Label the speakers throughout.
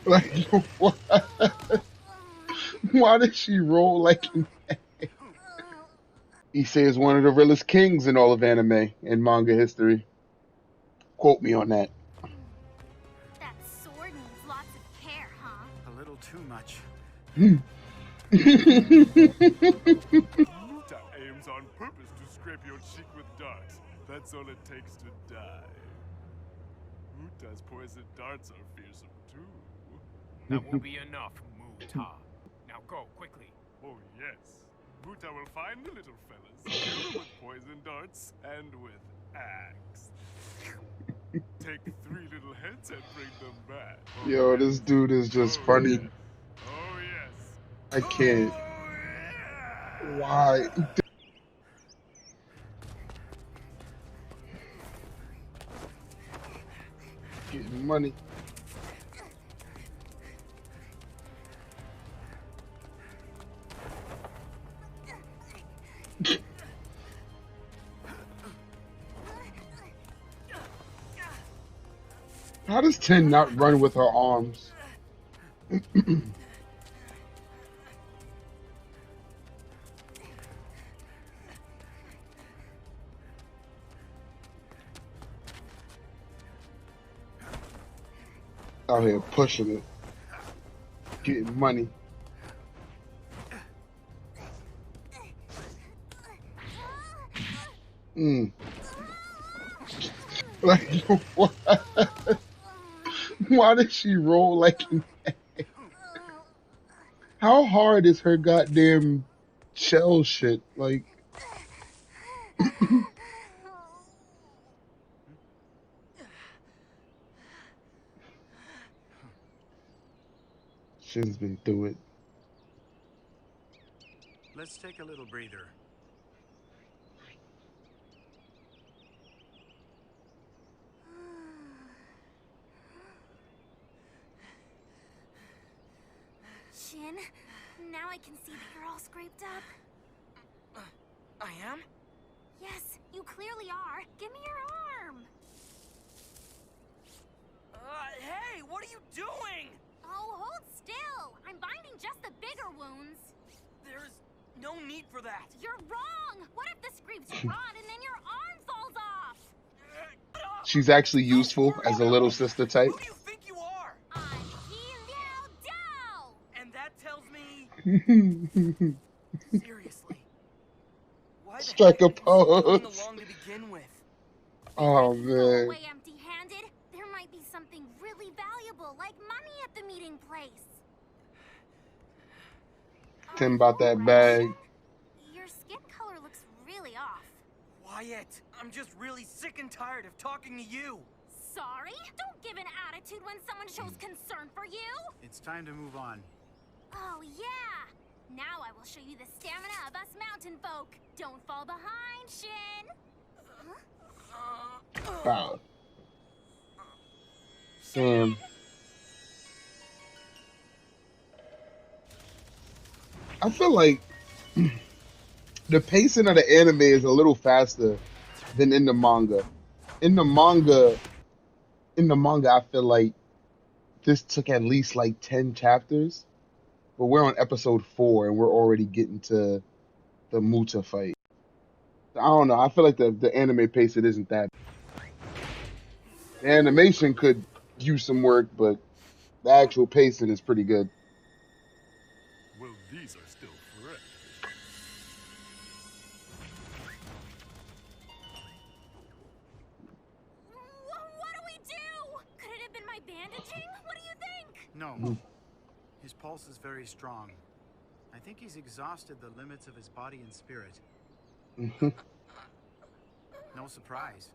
Speaker 1: Like, what? Why did she roll like an... Issei is one of the realest kings in all of anime and manga history. Quote me on that.
Speaker 2: That sword needs lots of care, huh?
Speaker 3: A little too much.
Speaker 4: Muta aims on purpose to scrape your cheek with darts. That's all it takes to die. Muta's poison darts are fearsome too.
Speaker 5: That will be enough, Muta. Now go, quickly.
Speaker 4: Oh yes. Muta will find the little fellas, kill them with poison darts and with axe. Take 3 little heads and bring them back. Oh,
Speaker 1: Yo,
Speaker 4: yes.
Speaker 1: this dude is just
Speaker 4: Oh,
Speaker 1: funny.
Speaker 4: yes. Oh yes.
Speaker 1: I can't.
Speaker 4: Oh, yeah.
Speaker 1: Why? Getting money. How does Ten not run with her arms? Out here pushing it. Getting money. Mm. Like, what? Why did she roll like an... How hard is her goddamn shell shit? Like, she's been through it.
Speaker 3: Let's take a little breather.
Speaker 2: Shin, now I can see that you're all scraped up.
Speaker 6: I am?
Speaker 2: Yes, you clearly are. Give me your arm.
Speaker 6: Hey, what are you doing?
Speaker 2: Oh, hold still. I'm binding just the bigger wounds.
Speaker 6: There's no need for that.
Speaker 2: You're wrong. What if the scrapes rot and then your arm falls off?
Speaker 1: She's actually useful as a little sister type.
Speaker 6: Who do you think you are?
Speaker 2: I'm Liao Dao.
Speaker 6: And that tells me... Seriously. Why the
Speaker 1: Strike
Speaker 6: heck
Speaker 1: a
Speaker 6: did you bring
Speaker 1: pose.
Speaker 6: along to begin with?
Speaker 1: Oh
Speaker 2: Go
Speaker 1: man.
Speaker 2: away empty-handed. There might be something really valuable, like money at the meeting place.
Speaker 1: Tim about that
Speaker 2: Alright,
Speaker 1: bag.
Speaker 2: Shin. Your skin color looks really off.
Speaker 6: Wyatt, I'm just really sick and tired of talking to you.
Speaker 2: Sorry? Don't give an attitude when someone shows concern for you.
Speaker 3: It's time to move on.
Speaker 2: Oh, yeah. Now I will show you the stamina of us mountain folk. Don't fall behind, Shin.
Speaker 1: Wow. Damn. I feel like the pacing of the anime is a little faster than in the manga. In the manga, I feel like this took at least like 10 chapters, but we're on episode 4 and we're already getting to the Muta fight. I don't know. I feel like the anime pacing isn't that. The animation could use some work, but the actual pacing is pretty good.
Speaker 4: Well, these are still fresh.
Speaker 2: What do we do? Could it have been my bandaging? What do you think?
Speaker 3: No. His pulse is very strong. I think he's exhausted the limits of his body and spirit. No surprise.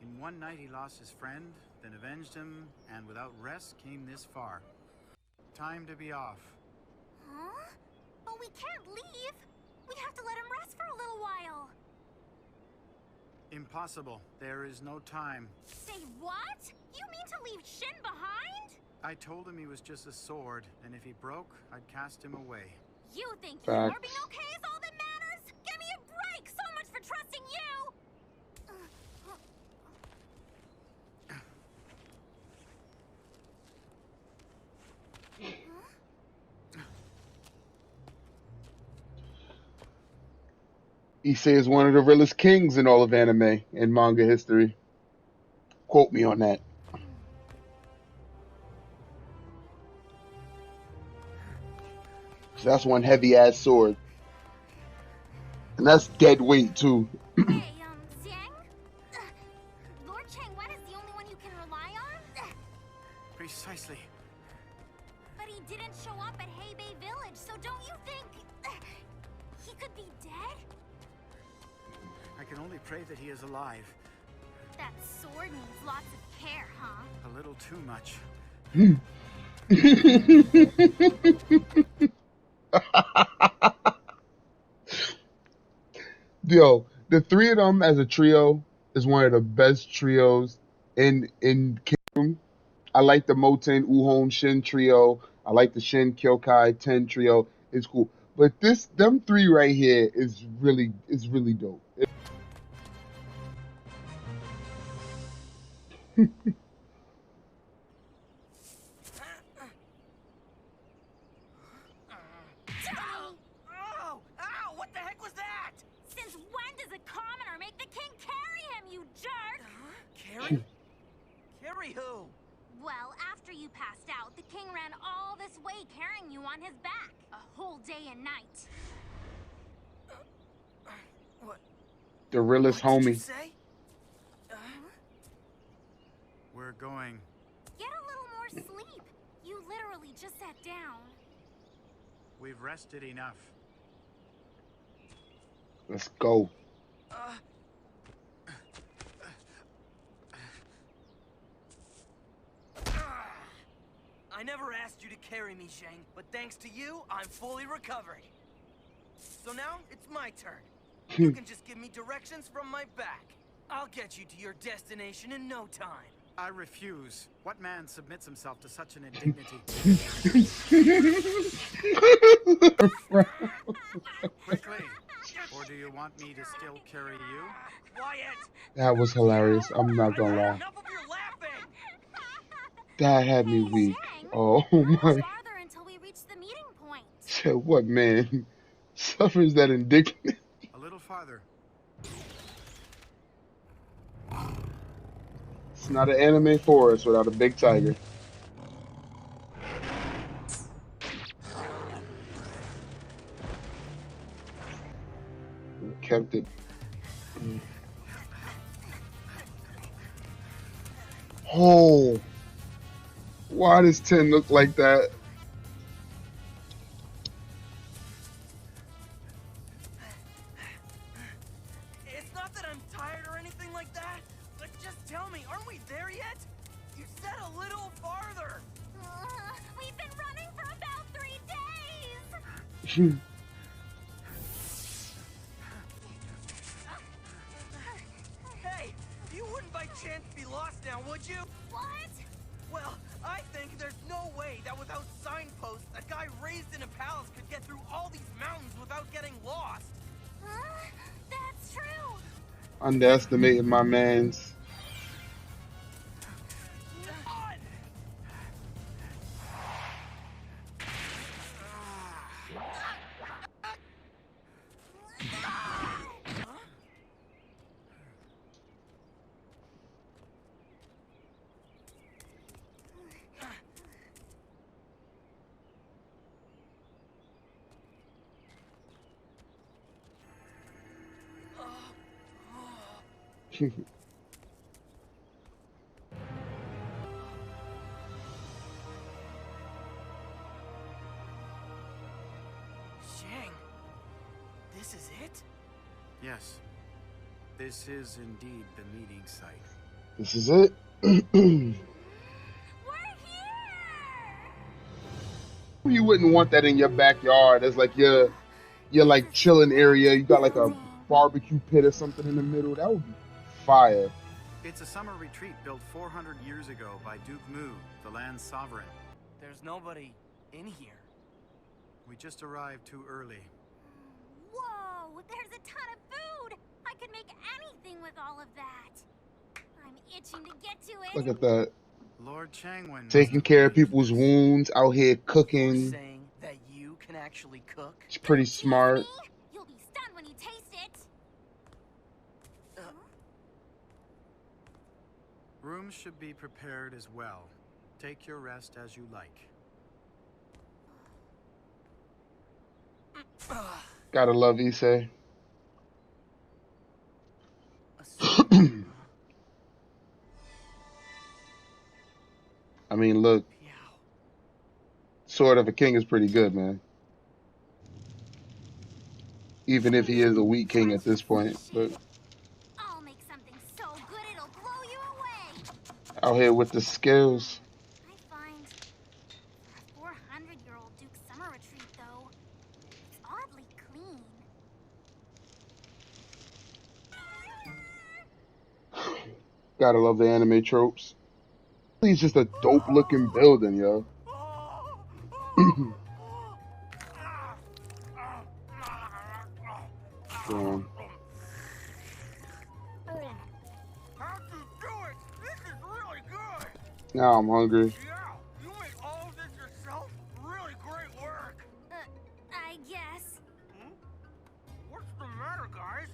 Speaker 3: In one night he lost his friend, then avenged him, and without rest came this far. Time to be off.
Speaker 2: Huh? But we can't leave. We have to let him rest for a little while.
Speaker 3: Impossible. There is no time.
Speaker 2: Say what? You mean to leave Shin behind?
Speaker 3: I told him he was just a sword, and if he broke, I'd cast him away.
Speaker 2: You think
Speaker 1: Facts.
Speaker 2: your being okay is all that matters? Give me a break! So much for trusting you!
Speaker 1: He says one of the realest kings in all of anime and manga history. Quote me on that. So that's one heavy ass sword. And that's dead weight too.
Speaker 2: Hey, Xiang? Lord Changwen is the only one you can rely on?
Speaker 3: Precisely.
Speaker 2: But he didn't show up at Heibei Village, so don't you think he could be dead?
Speaker 3: I can only pray that he is alive.
Speaker 2: That sword needs lots of care, huh?
Speaker 3: A little too much.
Speaker 1: Yo, the three of them as a trio is one of the best trios in Kingdom. I like the Moten Uhon Shin trio. I like the Shin Kyokai Ten trio. It's cool. But them three right here is really dope.
Speaker 6: Ow! Ow! What the heck was that?
Speaker 2: Since when does a commoner make the king carry him, you jerk?
Speaker 6: Carrie? Carrie who?
Speaker 2: Well, after you passed out, the king ran all this way carrying you on his back. A whole day and night.
Speaker 6: What?
Speaker 1: The realest
Speaker 6: What did you
Speaker 1: homie.
Speaker 6: say?
Speaker 3: We're going.
Speaker 2: Get a little more sleep. You literally just sat down.
Speaker 3: We've rested enough.
Speaker 1: Let's go.
Speaker 6: I never asked you to carry me, Zhang, but thanks to you, I'm fully recovered. So now, it's my turn. You can just give me directions from my back. I'll get you to your destination in no time.
Speaker 3: I refuse. What man submits himself to such an indignity? Quickly! Or do you want me to still carry you?
Speaker 6: Quiet!
Speaker 1: That was hilarious. I'm not gonna lie.
Speaker 6: Enough of your laughing!
Speaker 1: That had me weak.
Speaker 2: Zhang,
Speaker 1: Oh
Speaker 2: how much
Speaker 1: my.
Speaker 2: farther until we reach the meeting point?
Speaker 1: Said what man suffers that indignity?
Speaker 3: A little farther.
Speaker 1: It's not an anime forest without a big tiger. Kept it. Oh, why does 10 look like that?
Speaker 6: It's not that I'm tired or anything like that, but just tell me, aren't we there yet? You said a little farther!
Speaker 2: We've been running for about 3 days!
Speaker 6: Hey, you wouldn't by chance be lost now, would you?
Speaker 2: What?
Speaker 6: Well, I think there's no way that without signposts, a guy raised in a palace could get through all these mountains without getting lost.
Speaker 2: That's true!
Speaker 1: Underestimating my man's.
Speaker 6: Zhang, this is it?
Speaker 3: Yes. This is indeed the meeting site.
Speaker 1: This is it.
Speaker 2: We're here!
Speaker 1: You wouldn't want that in your backyard. That's like your like chilling area. You got like a barbecue pit or something in the middle. That would be fire.
Speaker 3: It's a summer retreat built 400 years ago by Duke Mu, the land's sovereign.
Speaker 6: There's nobody in here.
Speaker 3: We just arrived too early.
Speaker 2: Whoa, there's a ton of food! I could make anything with all of that. I'm itching to get to it.
Speaker 1: Look at that.
Speaker 3: Lord Changwen must
Speaker 1: Taking
Speaker 3: have
Speaker 1: care of
Speaker 3: made
Speaker 1: people's
Speaker 3: this.
Speaker 1: wounds, out here
Speaker 6: You're
Speaker 1: cooking.
Speaker 6: saying that you can actually cook?
Speaker 1: It's pretty
Speaker 2: Tease
Speaker 1: smart.
Speaker 2: me? You'll be stunned when you taste it.
Speaker 3: Rooms should be prepared as well. Take your rest as you like.
Speaker 1: Gotta love Issei. I mean, look, Sword of a King is pretty good, man. Even if he is a weak king at this point, but
Speaker 2: I'll make something so good it'll blow you away.
Speaker 1: out here with the skills.
Speaker 2: I find for a 400-year-old Duke's summer retreat, though, it's oddly clean.
Speaker 1: Gotta love the anime tropes. It's just a dope looking building, yo. Damn.
Speaker 6: How'd you do it? This is really good.
Speaker 1: Now I'm hungry.
Speaker 6: Yeah, you made all of this yourself? Really great work.
Speaker 2: I guess.
Speaker 6: What's the matter, guys?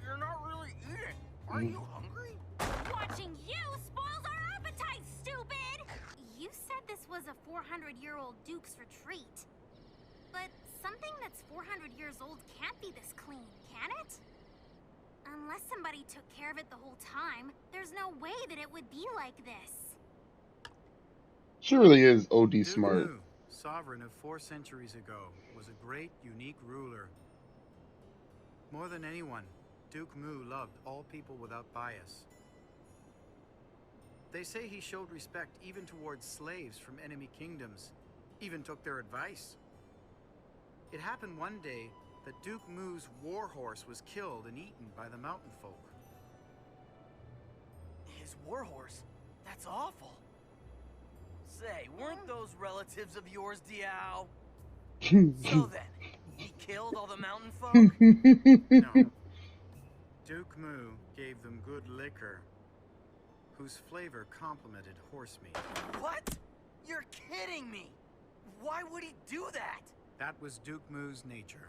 Speaker 6: You're not really eating. Are you hungry?
Speaker 2: Watching you spoils our appetite, stupid! You said this was a 400-year-old Duke's retreat. But something that's 400 years old can't be this clean, can it? Unless somebody took care of it the whole time, there's no way that it would be like this.
Speaker 1: She really is OD
Speaker 3: Duke
Speaker 1: smart.
Speaker 3: Mu, sovereign of 4 centuries ago, was a great, unique ruler. More than anyone, Duke Mu loved all people without bias. They say he showed respect even towards slaves from enemy kingdoms, even took their advice. It happened one day that Duke Mu's warhorse was killed and eaten by the mountain folk.
Speaker 6: His warhorse? That's awful. Say, weren't those relatives of yours, Diao? So then, he killed all the mountain folk?
Speaker 3: No. Duke Mu gave them good liquor, whose flavor complemented horse meat.
Speaker 6: What? You're kidding me! Why would he do that?
Speaker 3: That was Duke Mu's nature.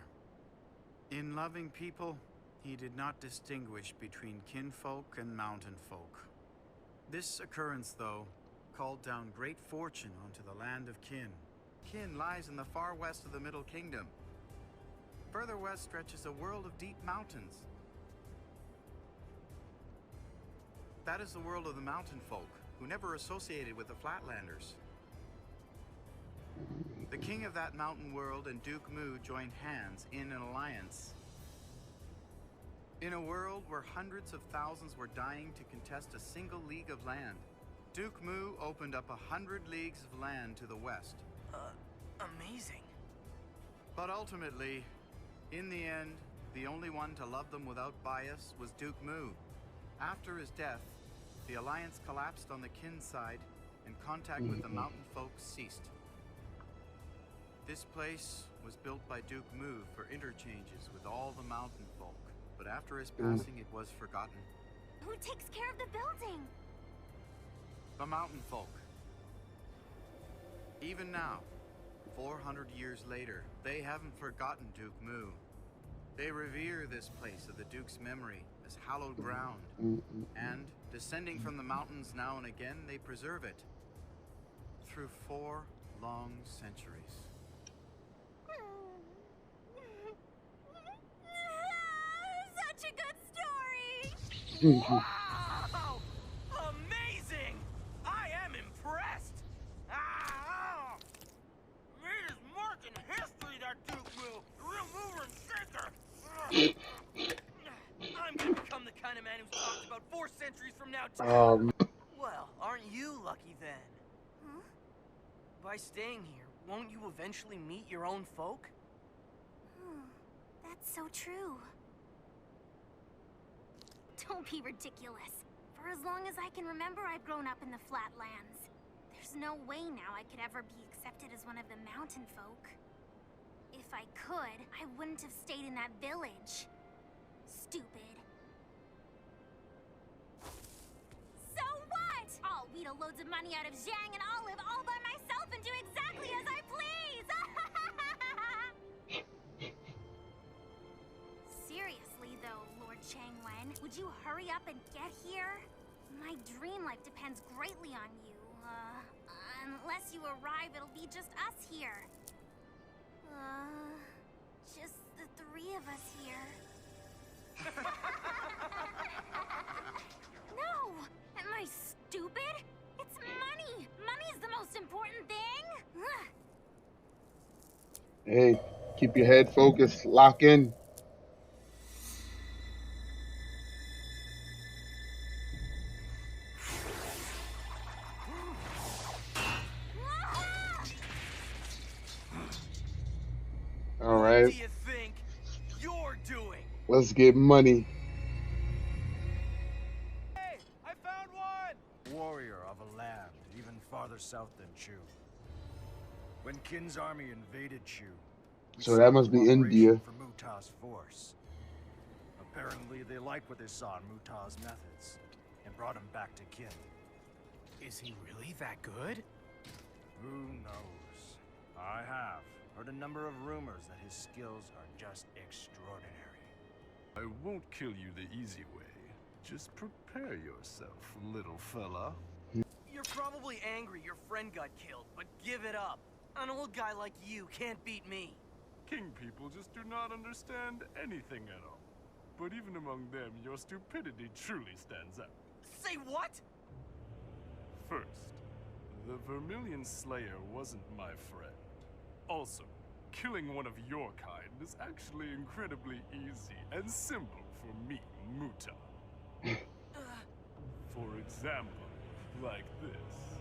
Speaker 3: In loving people, he did not distinguish between kinfolk and mountain folk. This occurrence, though, called down great fortune onto the land of Kin. Kin lies in the far west of the Middle Kingdom. Further west stretches a world of deep mountains. That is the world of the mountain folk, who never associated with the Flatlanders. The king of that mountain world and Duke Mu joined hands in an alliance. In a world where hundreds of thousands were dying to contest a single league of land, Duke Mu opened up 100 leagues of land to the west.
Speaker 6: Amazing.
Speaker 3: But ultimately, in the end, the only one to love them without bias was Duke Mu. After his death, the alliance collapsed on the Kin side, and contact with the mountain folk ceased. This place was built by Duke Mu for interchanges with all the mountain folk, but after his passing it was forgotten.
Speaker 2: Who takes care of the building?
Speaker 3: The mountain folk. Even now, 400 years later, they haven't forgotten Duke Mu. They revere this place of the Duke's memory as hallowed ground, and, descending from the mountains now and again, they preserve it through 4 long centuries.
Speaker 2: Such a good story!
Speaker 6: Wow! Amazing! I am impressed! Made his mark in history, that Duke Mu! The real mover and shaker! I'm gonna become the kind of man who's talked about 4 centuries from now, too! Well, aren't you lucky then?
Speaker 2: Huh?
Speaker 6: By staying here, won't you eventually meet your own folk?
Speaker 2: That's so true. Don't be ridiculous. For as long as I can remember, I've grown up in the Flatlands. There's no way now I could ever be accepted as one of the mountain folk. If I could, I wouldn't have stayed in that village. Stupid. So what? I'll wheedle loads of money out of Zhang and I'll live all by myself and do exactly as I please! Seriously though, Lord Changwen, would you hurry up and get here? My dream life depends greatly on you. Unless you arrive, it'll be just us here. Just the three of us here. No! Am I stupid? It's money! Money's the most important thing!
Speaker 1: Hey, keep your head focused. Lock in. All
Speaker 6: What
Speaker 1: right,
Speaker 6: do you think you're doing?
Speaker 1: let's get money.
Speaker 6: Hey, I found one!
Speaker 7: Warrior of a land even farther south than Chu. When Qin's army invaded Chu, we
Speaker 1: So that
Speaker 7: sought
Speaker 1: must be
Speaker 7: cooperation
Speaker 1: India.
Speaker 7: for Mutah's force. Apparently, they liked what they saw in Mutah's methods and brought him back to Qin.
Speaker 5: Is he really that good?
Speaker 7: Who knows? I have heard a number of rumors that his skills are just extraordinary.
Speaker 4: I won't kill you the easy way. Just prepare yourself, little fella.
Speaker 6: You're probably angry your friend got killed, but give it up. An old guy like you can't beat me.
Speaker 4: King people just do not understand anything at all. But even among them, your stupidity truly stands out.
Speaker 6: Say what?
Speaker 4: First, the Vermilion Slayer wasn't my friend. Also, killing one of your kind is actually incredibly easy and simple for me, Muta. For example, like this.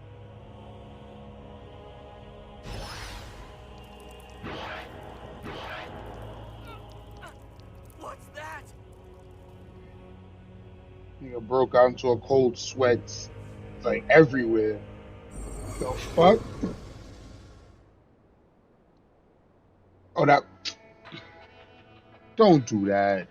Speaker 6: What's that?
Speaker 1: Nigga broke out into a cold sweat. It's like everywhere. The fuck? Oh, that. Don't do that.